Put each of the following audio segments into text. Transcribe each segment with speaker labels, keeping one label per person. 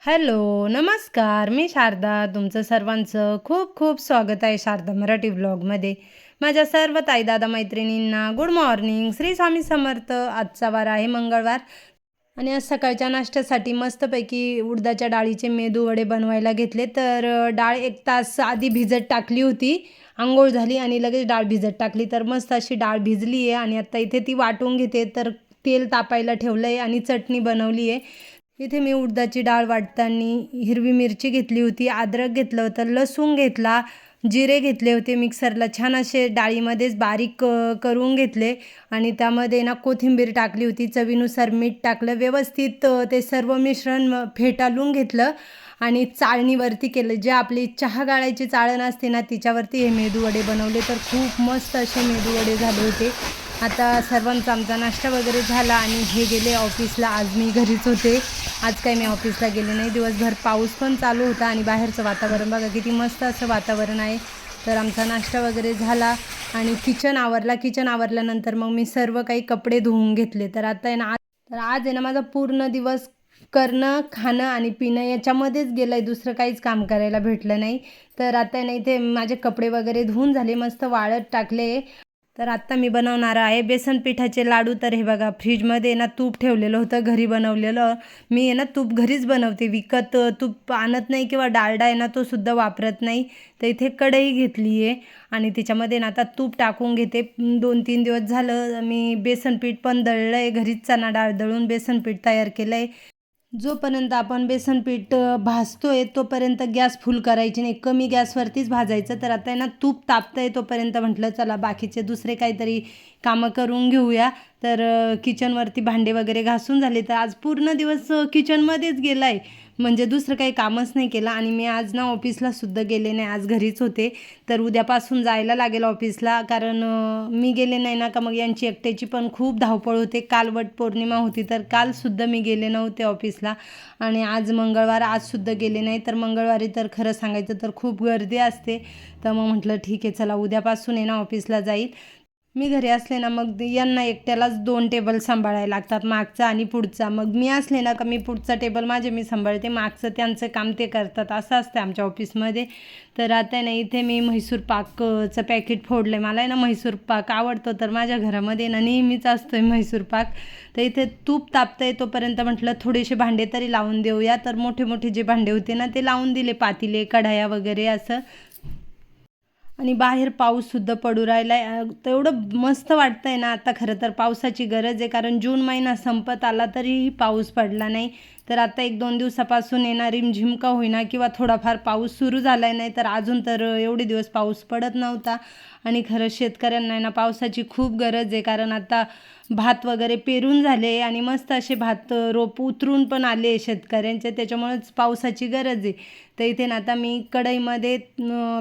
Speaker 1: Hello, नमस्कार. मी शारदा. तुमचं सर्वांचं खूप खूप स्वागत आहे शारदा मराठी व्लॉगमध्ये. माझ्या सर्व ताई दादा मैत्रिणींना गुड मॉर्निंग. श्री स्वामी समर्थ. आजचा वार आहे मंगळवार आणि आज सकाळच्या नाश्त्यासाठी मस्तपैकी उडदाच्या डाळीचे मेदू वडे बनवायला घेतले. तर डाळ 1 तास आधी भिजत टाकली होती. अंघोळ झाली आणि लगेच डाळ भिजत टाकली. तर मस्त अशी डाळ भिजली आहे आणि आता इथे ती वाटून घेते. तर तेल तापायला ठेवलं आहे आणि चटणी बनवली आहे. इथे मी उडदाची डाळ वाटताना हिरवी मिरची घेतली होती, अद्रक घेतलं होतं, लसूण घेतला, जिरे घेतले होते मिक्सरला छान असे डाळीमध्येच बारीक करून घेतले आणि त्यामध्ये ना कोथिंबीर टाकली होती, चवीनुसार मीठ टाकलं, व्यवस्थित ते सर्व मिश्रण फेटाळून घेतलं आणि चाळणीवरती केलं. जे आपली चहा गाळायची चाळण असते ना तिच्यावरती हे मेदूवडे बनवले. तर खूप मस्त असे मेदूवडे झाले होते. आता सर्वांचा आमचा नाश्ता वगैरे झाला आणि हे गेले ऑफिसला. आज मी घरीच होते. आज काही मी ऑफिसला गेले नाही. दिवसभर पाऊस पण चालू होता आणि बाहेरचं वातावरण बघा किती मस्त असं वातावरण आहे. तर आमचा नाश्ता वगैरे झाला आणि किचन आवरल्यानंतर मग मी सर्व काही कपडे धुवून घेतले. तर आता आहे ना आज आहे ना माझा पूर्ण दिवस करणं, खाणं आणि पिणं याच्यामध्येच गेलं आहे. दुसरं काहीच काम करायला भेटलं नाही. तर आता आहे ना इथे माझे कपडे वगैरे धुवून झाले, मस्त वाळत टाकले. तर आत्ता मी बनवणार आहे बेसन पिठाचे लाडू. तर हे बघा फ्रीजमध्ये ना तूप ठेवलेलं होतं घरी बनवलेलं. मी आहे ना तूप घरीच बनवते, विकत तूप आणत नाही किंवा डालडा आहे ना तो सुद्धा वापरत नाही. तर इथे कढई घेतली आहे आणि त्याच्यामध्ये ना आता तूप टाकून घेते. 2-3 दिवस झालं मी बेसन पीठ पण दळलं आहे, घरीच चणा डाळ दळून बेसन पीठ तयार केलं आहे. जोपर्यंत आपण बेसन पीठ भाजतोय तोपर्यंत गॅस फुल करायची नाही, कमी गॅसवरतीच भाजायचं. तर आता आहे ना तूप तापतंय तोपर्यंत म्हटलं चला बाकीचे दुसरे काहीतरी कामं करून घेऊया. तर किचनवरती भांडे वगैरे घासून झाले. तर आज पूर्ण दिवस किचनमध्येच गेला आहे, म्हणजे दुसरं काही कामच नाही केलं. आणि मी आज ना ऑफिसला सुद्धा गेले नाही, आज घरीच होते. तर उद्यापासून जायला लागेल ऑफिसला, कारण मी गेले नाही ना का मग यांची एकट्याची पण खूप धावपळ होते. काल वटपौर्णिमा होती तर कालसुद्धा मी गेले नव्हते ऑफिसला आणि आज मंगळवार, आजसुद्धा गेले नाही. तर मंगळवारी तर खरं सांगायचं तर खूप गर्दी असते. तर मग म्हटलं ठीक आहे चला उद्यापासून आहे ना ऑफिसला जाईल. मी घरी असले ना मग यांना एकट्यालाच 2 टेबल सांभाळायला लागतात, मागचा आणि पुढचा. मग मी असले ना का मी पुढचा टेबल मी सांभाळते, मागचं त्यांचं काम ते करतात, असं असतं आमच्या ऑफिसमध्ये. तर आता ना इथे मी म्हैसूर पाकचं पॅकेट फोडलं आहे. मला आहे ना म्हैसूर पाक आवडतो, तर माझ्या घरामध्ये ना नेहमीच असतो आहे म्हैसूर पाक. तर इथे तूप तापतं आहे तोपर्यंत म्हटलं थोडेसे भांडे तरी लावून देऊया. तर मोठे मोठे जे भांडे होते ना ते लावून दिले, पातेले कढाया वगैरे असं. आणि बाहेर पाऊससुद्धा पडू राहिला आहे. तर एवढं मस्त वाटतं आहे ना आता. खरं तर पावसाची गरज आहे, कारण जून महिना संपत आला तरीही पाऊस पडला नाही. तर आता 1-2 दिवसापासून येणार रिमझिम का होईना किंवा थोडाफार पाऊस सुरू झाला आहे. नाही तर अजून तर एवढे दिवस पाऊस पडत नव्हता. आणि खरं शेतकऱ्यांना आहे ना पावसाची खूप गरज आहे, कारण आता भात वगैरे पेरून झाले आणि मस्त असे भात रोप उतरून पण आले शेतकऱ्यांचे, त्याच्यामुळेच पावसाची गरज आहे. तर इथे ना आता मी कढईमध्ये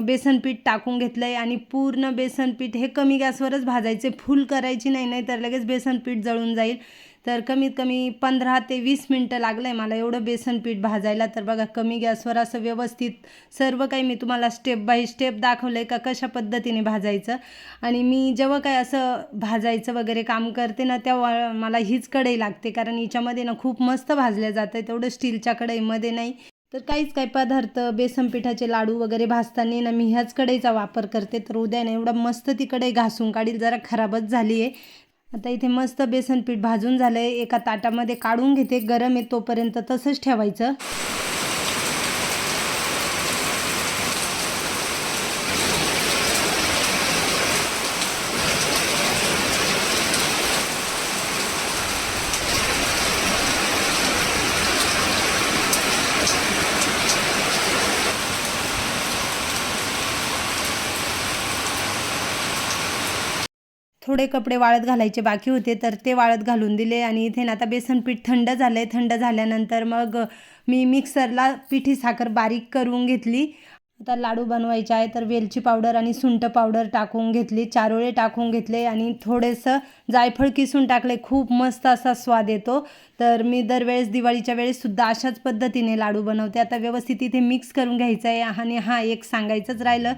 Speaker 1: बेसन पीठ टाकून घेतलं आहे आणि पूर्ण बेसन पीठ हे कमी गॅसवरच भाजायचे, फुल करायची नाही, नाही तर लगेच बेसन पीठ जळून जाईल. तर कमीत कमी 15 ते 20 मिनटं लागलं आहे मला एवढं बेसन पीठ भाजायला. तर बघा कमी गॅसवर असं व्यवस्थित सर्व काही मी तुम्हाला स्टेप बाय स्टेप दाखवलं आहे का कशा पद्धतीने भाजायचं. आणि मी जेव्हा काय असं भाजायचं वगैरे काम करते ना तेव्हा मला हीच कढई लागते, कारण हिच्यामध्ये ना खूप मस्त भाजल्या जातं आहे, तेवढं स्टीलच्या कढईमध्ये नाही. तर काही पदार्थ बेसन पिठाचे लाडू वगैरे भाजताना ना मी ह्याच कढईचा वापर करते. तर उद्या ना एवढं मस्त ती कढई घासून काढील, जरा खराबच झाली आहे. आता इथे मस्त बेसन पीठ भाजून झालं आहे, एका ताटामध्ये काढून घेते. गरम आहे तोपर्यंत तसंच ठेवायचं. थोडे कपडे वाळत घालायचे बाकी होते तर ते वाळत घालून दिले. आणि इथे ना आता बेसन पीठ थंड झालं आहे. थंड झाल्यानंतर मग मी मिक्सरला पिठी साखर बारीक करून घेतली. आता लाडू बनवायचे आहे तर वेलची पावडर आणि सुंठ पावडर टाकून घेतली, चारोळे टाकून घेतले आणि थोडंसं जायफळ किसून टाकले. खूप मस्त असा स्वाद येतो. तर मी दरवेळेस दिवाळीच्या वेळेससुद्धा अशाच पद्धतीने लाडू बनवते. आता व्यवस्थित इथे मिक्स करून घ्यायचं आहे. आणि एक सांगायचंच राहिलं,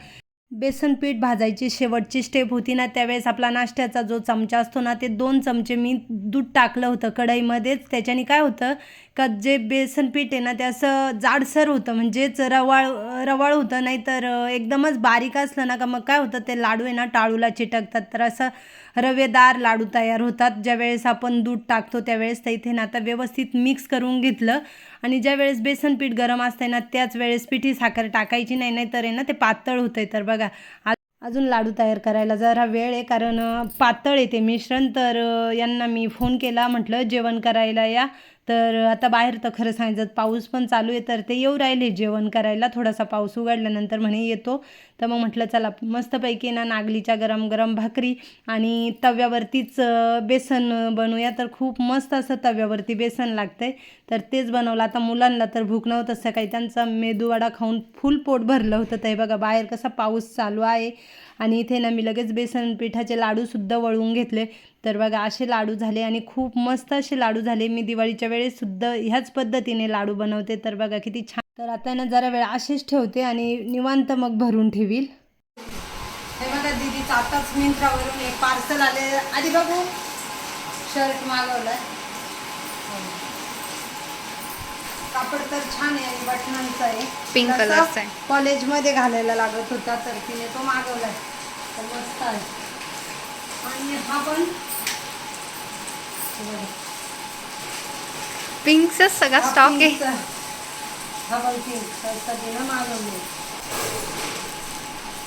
Speaker 1: बेसन पीठ भाजायची शेवटची स्टेप होती ना, त्यावेळेस आपला नाश्त्याचा जो चमचा असतो ना, ते 2 चमचे मी दूध टाकलं होतं कढईमध्येच. त्याच्याने काय होतं का जे बेसन पीठ आहे ना, ते असं जाडसर होतं, म्हणजेच रवाळ रवाळ होतं. नाहीतर एकदमच बारीक असलं ना का मग काय होतं, ते लाडू आहे ना टाळूला चिटकतात. तर असं रवेदार लाडू तयार होतात ज्यावेळेस आपण दूध टाकतो त्यावेळेस. तर इथे ना आता व्यवस्थित मिक्स करून घेतलं आणि ज्यावेळेस बेसन पीठ गरम असते ना, त्याच वेळेस पिठी साखर टाकायची नाही, नाहीतर आहे ना ते पातळ होतंय. तर बघा अजून लाडू तयार करायला जरा वेळ आहे, कारण पातळ आहे ते मिश्रण. तर यांना मी फोन केला, म्हटलं जेवण करायला या. तर आता बाहेर तर खरं सांगायचं पाऊस पण चालू आहे, तर ते येऊ राहिले जेवण करायला. थोडासा पाऊस उघडल्यानंतर म्हणे येतो. तर मग म्हटलं चला मस्तपैकी ना नागलीच्या गरम गरम भाकरी आणि तव्यावरतीच बेसन बनवूया. तर खूप मस्त असं तव्यावरती बेसन लागतंय. तर तेच बनवलं. आता मुलांना तर भूक नव्हतं, सकाळी त्यांचा मेदूवडा खाऊन फुल पोट भरलं होतं. तर हे बघा बाहेर कसा पाऊस चालू आहे आणि इथे ना मी लगेच बेसन पिठाचे लाडूसुद्धा वळवून घेतले. तर बघा असे लाडू झाले आणि खूप मस्त असे लाडू झाले. मी दिवाळीच्या वेळेससुद्धा ह्याच पद्धतीने लाडू बनवते. तर बघा किती छान. तर आता ना जरा वेळ असेच ठेवते आणि निवांत मग भरून ठेवील. हे बघा दीदीचं आताच मिंत्रावरून एक पार्सल आले. आधी बघू शर्ट मागवलाय. कापड तर छान आहे आणि बटनांचा आहे,
Speaker 2: पिंक कलरचा आहे.
Speaker 1: कॉलेजमध्ये घालायला लागत होता तर तिने तो मागवलाय. तर मस्त आहे. आणि हा पण
Speaker 2: पिंकचा सगळा स्टॉक आहे.
Speaker 1: हा पण पिंक तिनं मागवले.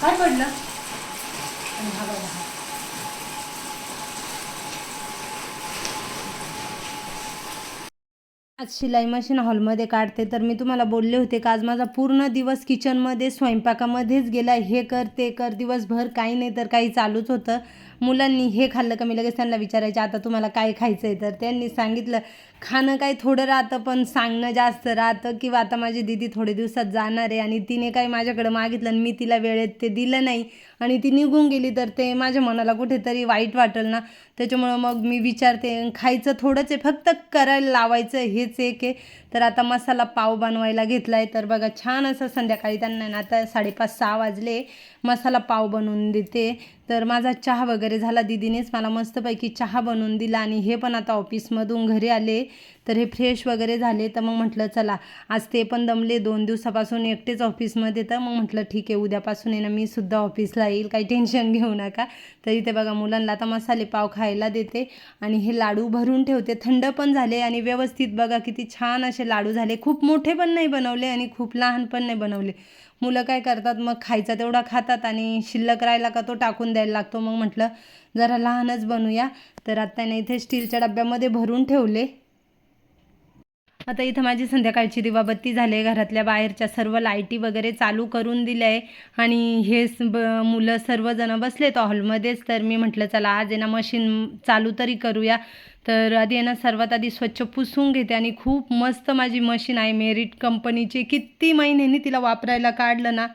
Speaker 1: काय पडलं? आणि हा बघा आज शिलाई मशीन हॉलमध्ये काढते. तर मी तुम्हाला बोलले होते का आज माझा पूर्ण दिवस किचनमध्ये स्वयंपाकामध्येच गेला. हे कर ते कर, दिवसभर काही नाही तर काही चालूच होतं. मुलांनी हे खाल्लं का मी लगेच त्यांना विचारायचे आता तुम्हाला काय खायचं आहे. तर त्यांनी सांगितलं. खाणं काही थोडं राहतं पण सांगणं जास्त राहतं. किंवा आता माझी दीदी थोडे दिवसात जाणार आहे आणि तिने काही माझ्याकडं मागितलं आणि मी तिला वेळेत ते दिलं नाही आणि ती निघून गेली, तर ते माझ्या मनाला कुठेतरी वाईट वाटेल ना. त्याच्यामुळं मग मी विचारते. खायचं थोडंच आहे, फक्त करायला लावायचं हेच एक आहे. तर आता मसाला पाव बनवायला घेतला आहे. तर बघा छान असं संध्याकाळी त्यांना ना आता 5:30-6 वाजले, मसाला पाव बनवून देते. तर माझा चहा वगैरे झाला. दीदीनेच मला मस्तपैकी चहा बनवून दिला आणि हे पण आता ऑफिसमधून घरी आले. तर हे फ्रेश वगैरे झाले. तर मग म्हटलं चला आज ते पण दमले 2 दिवसापासून एकटेच ऑफिसमध्ये. तर मग म्हटलं ठीक आहे उद्यापासून आहे ना मी सुद्धा ऑफिसला येईल, काही टेन्शन घेऊ नका. तर इथे बघा मुलांना आता मसाले पाव खायला देते आणि हे लाडू भरून ठेवते. थंड पण झाले आणि व्यवस्थित बघा किती छान असे लाडू झाले. खूप मोठे पण नाही बनवले आणि खूप लहान पण नाही बनवले. मुलं काय करतात मग खायचा तेवढा खातात आणि शिल्लक राहिला का तो टाकून द्यायला लागतो. मग म्हटलं जरा लहानच बनवूया. तर आता इथे स्टीलच्या डब्यामध्ये भरून ठेवले. आता इथं माझी संध्याकाळची दिवाबत्ती झाली आहे. घरातल्या बाहेरच्या सर्व लाईटी वगैरे चालू करून दिल्या आहे आणि हे मुलं सर्वजण बसलेत हॉलमध्येच. तर मी म्हटलं चला आज आहे ना मशीन चालू तरी करूया. तर आधी आहे ना सर्वात आधी स्वच्छ पुसून घेते आणि खूप मस्त माझी मशीन आहे मेरिट कंपनीची. किती महिन्यांनी तिला वापरायला काढलं ना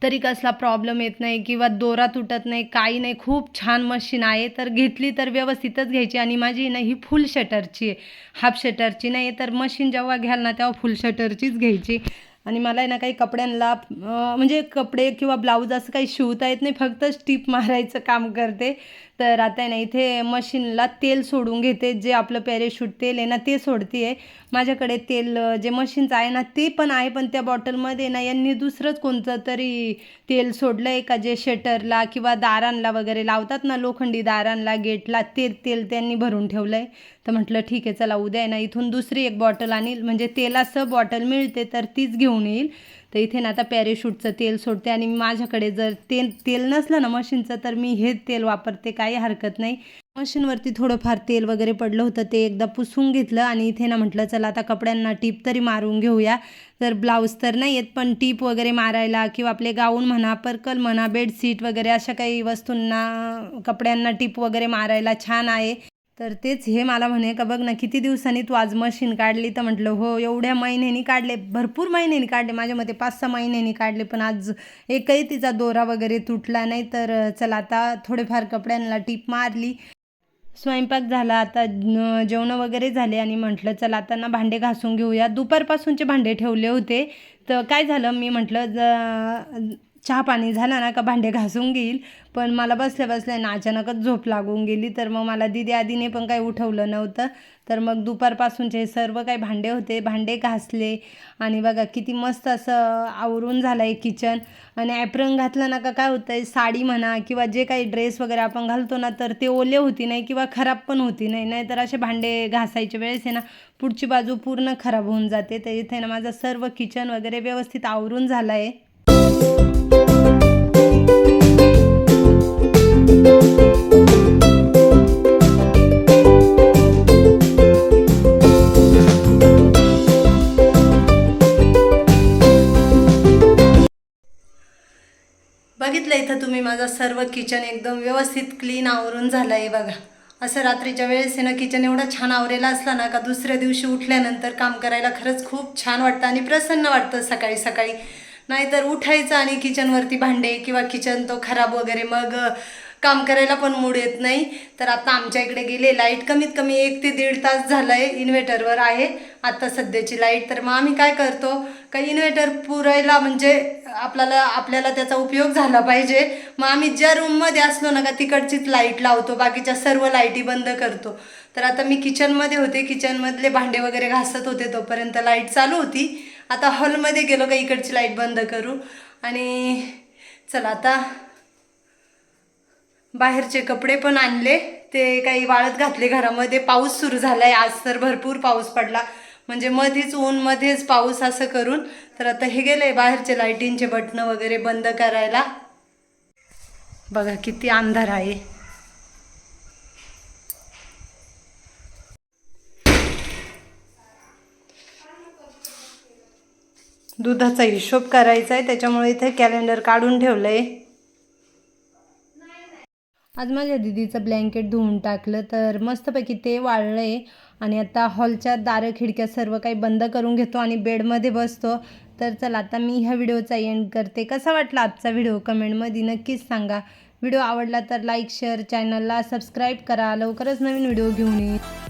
Speaker 1: तरी कसला प्रॉब्लेम येत नाही किंवा दोरा तुटत नाही, काही नाही. खूप छान मशीन आहे. तर घेतली तर व्यवस्थितच घ्यायची आणि माझी ना ही फुल शटरची आहे, हाफ शटरची नाही आहे. तर मशीन जेव्हा घ्याल ना तेव्हा फुल शटरचीच घ्यायची. आणि मला आहे ना काही कपड्यांना म्हणजे कपडे किंवा ब्लाऊज असं काही शिवता येत नाही, फक्त स्टिप मारायचं काम करते. तर आता आहे ना इथे मशीनला तेल सोडून घेते. जे आपलं पॅरेशूट तेल आहे ना ते सोडते आहे. माझ्याकडे तेल जे मशीनचं आहे ना ते पण आहे, पण त्या बॉटलमध्ये ना यांनी दुसरंच कोणतं तरी तेल सोडलं आहे का जे शटरला किंवा दारांना वगैरे लावतात ना, लोखंडी दारांना गेटला, ते तेल त्यांनी भरून ठेवलं आहे. तर म्हटलं ठीक आहे चला उद्या आहे ना इथून दुसरी एक बॉटल आणील, म्हणजे तेलाचं बॉटल मिळते तर तीच घेऊन येईल. तर इथे ना आता पॅरेशूटचं तेल सोडते आणि माझ्याकडे जर तेल नसलं ना मशीनचं तर मी हे तेल वापरते, काही हरकत नाही. मशीनवरती थोडंफार तेल वगैरे पडलं होतं ते एकदा पुसून घेतलं आणि इथे ना म्हटलं चला आता कपड्यांना टीप तरी मारून घेऊया. तर ब्लाऊज तर नाही येत पण टीप वगैरे मारायला किंवा आपले गाऊन म्हणा, पर्कल म्हणा, बेडशीट वगैरे अशा काही वस्तूंना कपड्यांना टीप वगैरे मारायला छान आहे. तर तेच हे मला म्हणे का बघ ना किती दिवसांनी तू आज मशीन काढली. तर म्हटलं हो एवढ्या महिन्यांनी काढले, भरपूर महिन्यांनी काढले, माझ्या मते 5-6 महिन्यांनी काढले, पण आज एकही तिचा दोरा वगैरे तुटला नाही. तर चला आता थोडेफार कपड्यांना टीप मारली. स्वयंपाक झाला. आता जेवणं वगैरे झाले आणि म्हटलं चला आता ना भांडे घासून घेऊया. दुपारपासूनचे भांडे ठेवले होते. तर काय झालं मी म्हटलं चहा पाणी झालं ना का भांडे घासून घेईल, पण मला बसल्या बसल्या ना अचानकच झोप लागून गेली. तर मग मला दीदी आधीने पण काही उठवलं नव्हतं. तर मग दुपारपासूनचे सर्व काही भांडे होते, भांडे घासले आणि बघा किती मस्त असं आवरून झालं आहे किचन. आणि ॲप्रन घातलं ना का काय होतं आहे, साडी म्हणा किंवा जे काही ड्रेस वगैरे आपण घालतो ना, तर ते ओले होती नाही किंवा खराब पण होती नाही. नाहीतर असे भांडे घासायच्या वेळेस आहे ना पुढची बाजू पूर्ण खराब होऊन जाते. तर इथे ना माझं सर्व किचन वगैरे व्यवस्थित आवरून झालं आहे. बघितलं इथं तुम्ही माझं सर्व किचन एकदम व्यवस्थित क्लीन आवरून झालं आहे बघा. असं रात्रीच्या वेळेस आहे ना किचन एवढा छान आवरेला असला ना का दुसऱ्या दिवशी उठल्यानंतर काम करायला खरंच खूप छान वाटतं आणि प्रसन्न वाटतं सकाळी सकाळी. नाहीतर उठायचं आणि किचनवरती भांडे किंवा किचन तो खराब वगैरे, मग काम करायला पण मूड येत नाही. तर आता आमच्या इकडे गेले लाईट, कमीत कमी 1 ते 1.5 तास झालं आहे. इन्व्हर्टरवर आहे आता सध्याची लाईट. तर मग आम्ही काय करतो, काही इन्व्हर्टर पुरायला म्हणजे आपल्याला त्याचा उपयोग झाला पाहिजे. मग आम्ही ज्या रूममध्ये असलो ना का तिकडचीच लाईट लावतो, बाकीच्या सर्व लाईटी बंद करतो. तर आता मी किचनमध्ये होते, किचनमधले भांडे वगैरे घासत होते, तोपर्यंत लाईट चालू होती. आता हॉलमध्ये गेलो का इकडची लाईट बंद करू. आणि चला आता बाहेरचे कपडे पण आणले, ते काही वाळत घातले घरामध्ये. पाऊस सुरू झाला आहे आज, तर भरपूर पाऊस पडला, म्हणजे मध्येच ऊन मध्येच पाऊस असं करून. तर आता हे गेले बाहेरचे लाईटींचे बटणं वगैरे बंद करायला. बघा किती अंधार आहे. दुधाचा हिशोब करायचा आहे, त्याच्यामुळे इथे कॅलेंडर काढून ठेवलं आहे. आज माझ्या दीदीचं ब्लँकेट धुवून टाकलं, तर मस्तपैकी ते वाळलं आहे. आणि आता हॉलच्या दारं खिडक्या सर्व काही बंद करून घेतो आणि बेडमध्ये बसतो. तर चला आता मी ह्या व्हिडिओचा एंड करते. कसा वाटला आजचा व्हिडिओ कमेंटमध्ये नक्कीच सांगा. व्हिडिओ आवडला तर लाईक शेअर, चॅनलला सबस्क्राईब करा. लवकरच नवीन व्हिडिओ घेऊन येईल.